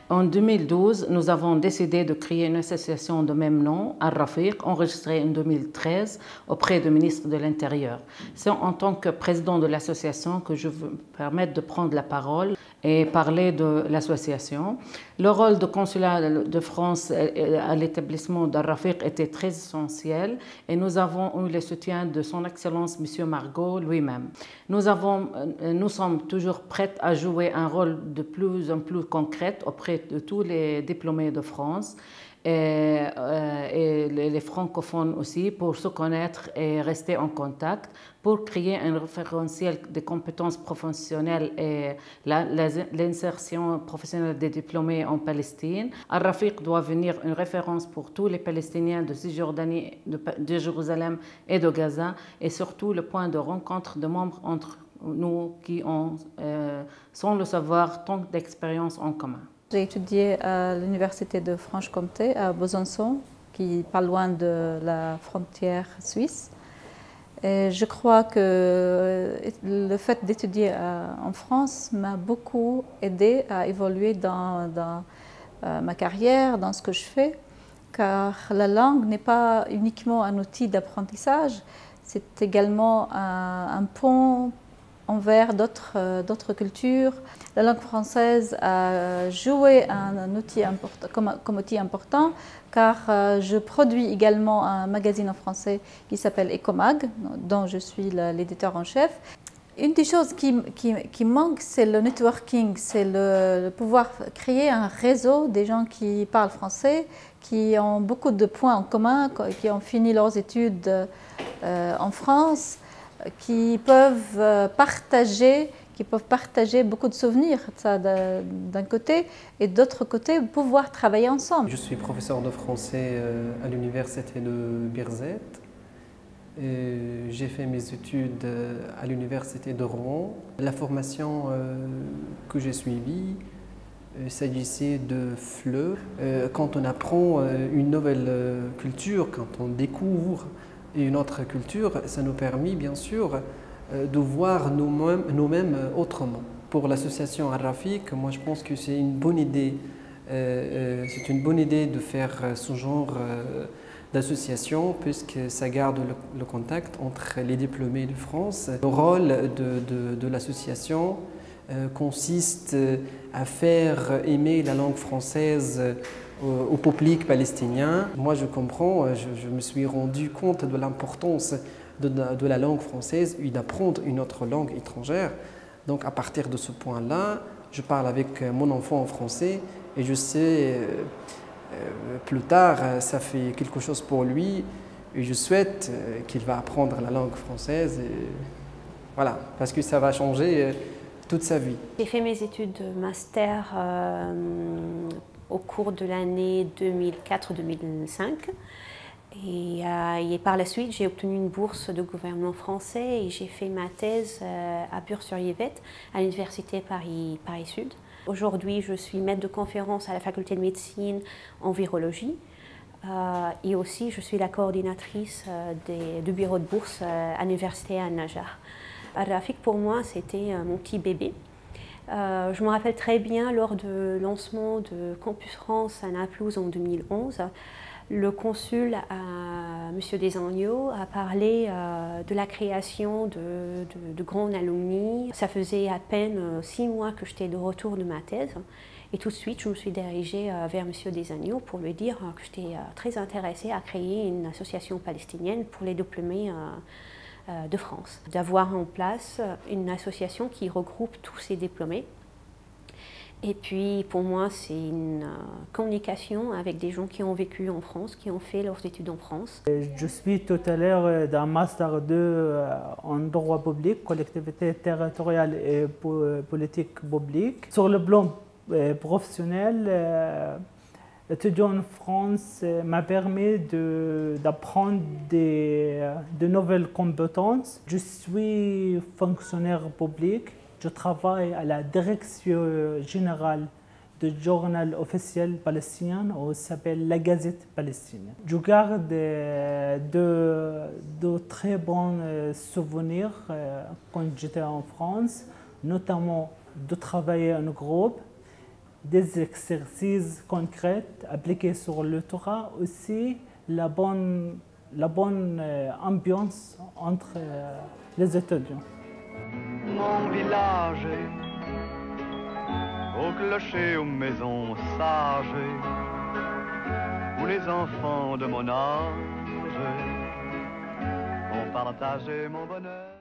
En 2012, nous avons décidé de créer une association de même nom, Al-Rafiq, enregistrée en 2013 auprès du ministre de l'Intérieur. C'est en tant que président de l'association que je veux me permettre de prendre la parole et parler de l'association. Le rôle du consulat de France à l'établissement d'Al-Rafiq était très essentiel et nous avons eu le soutien de son Excellence M. Margot lui-même. Nous sommes toujours prêts à jouer un rôle de plus en plus concret auprès de tous les diplômés de France et les francophones aussi pour se connaître et rester en contact pour créer un référentiel des compétences professionnelles et l'insertion professionnelle des diplômés en Palestine. Al-Rafiq doit devenir une référence pour tous les Palestiniens de Cisjordanie, de Jérusalem et de Gaza et surtout le point de rencontre de membres entre nous qui ont, sans le savoir, tant d'expériences en commun. J'ai étudié à l'université de Franche-Comté à Besançon, qui est pas loin de la frontière suisse. Et je crois que le fait d'étudier en France m'a beaucoup aidé à évoluer dans ma carrière, dans ce que je fais, car la langue n'est pas uniquement un outil d'apprentissage, c'est également un pont envers d'autres cultures. La langue française a joué un outil important, comme outil important, car je produis également un magazine en français qui s'appelle Ecomag, dont je suis l'éditeur en chef. Une des choses qui manque, c'est le networking, c'est le pouvoir créer un réseau des gens qui parlent français, qui ont beaucoup de points en commun, qui ont fini leurs études en France, qui peuvent partager beaucoup de souvenirs d'un côté et d'autre côté pouvoir travailler ensemble. Je suis professeur de français à l'université de Birzeit. J'ai fait mes études à l'université de Rouen. La formation que j'ai suivie, il s'agissait de FLE. Quand on apprend une nouvelle culture, quand on découvre une autre culture, ça nous permet bien sûr de voir nous-mêmes autrement. Pour l'association Al-Rafiq, moi je pense que c'est une bonne idée. C'est une bonne idée de faire ce genre d'association puisque ça garde le contact entre les diplômés de France. Le rôle de l'association consiste à faire aimer la langue française au public palestinien. Moi je comprends, je me suis rendu compte de l'importance de la langue française et d'apprendre une autre langue étrangère. Donc à partir de ce point-là, je parle avec mon enfant en français et je sais plus tard ça fait quelque chose pour lui et je souhaite qu'il va apprendre la langue française. Et voilà, parce que ça va changer toute sa vie. J'ai fait mes études de master au cours de l'année 2004-2005 et par la suite j'ai obtenu une bourse de gouvernement français et j'ai fait ma thèse à Bure-sur-Yvette à l'université Paris Sud. Aujourd'hui je suis maître de conférence à la faculté de médecine en virologie et aussi je suis la coordinatrice du bureau de bourse à l'université Al-Najjar. Al-Rafiq pour moi c'était mon petit bébé. Je me rappelle très bien lors du lancement de Campus France à Naplouse en 2011, le consul, M. Desagneaux, a parlé de la création de grands alumni. Ça faisait à peine 6 mois que j'étais de retour de ma thèse. Et tout de suite, je me suis dirigée vers M. Desagneaux pour lui dire que j'étais très intéressée à créer une association palestinienne pour les diplômés de France, d'avoir en place une association qui regroupe tous ces diplômés. Et puis pour moi c'est une communication avec des gens qui ont vécu en France, qui ont fait leurs études en France. Je suis titulaire d'un master 2 en droit public, collectivité territoriale et politique publique. Sur le plan professionnel, étudier en France m'a permis d'apprendre de nouvelles compétences. Je suis fonctionnaire public. Je travaille à la direction générale du journal officiel palestinien qui s'appelle la Gazette palestinienne. Je garde de très bons souvenirs quand j'étais en France, notamment de travailler en groupe, des exercices concrets appliqués sur le terrain, aussi la bonne ambiance entre les étudiants. Mon village, au clocher, aux maisons sages, où les enfants de mon âge ont partagé mon bonheur.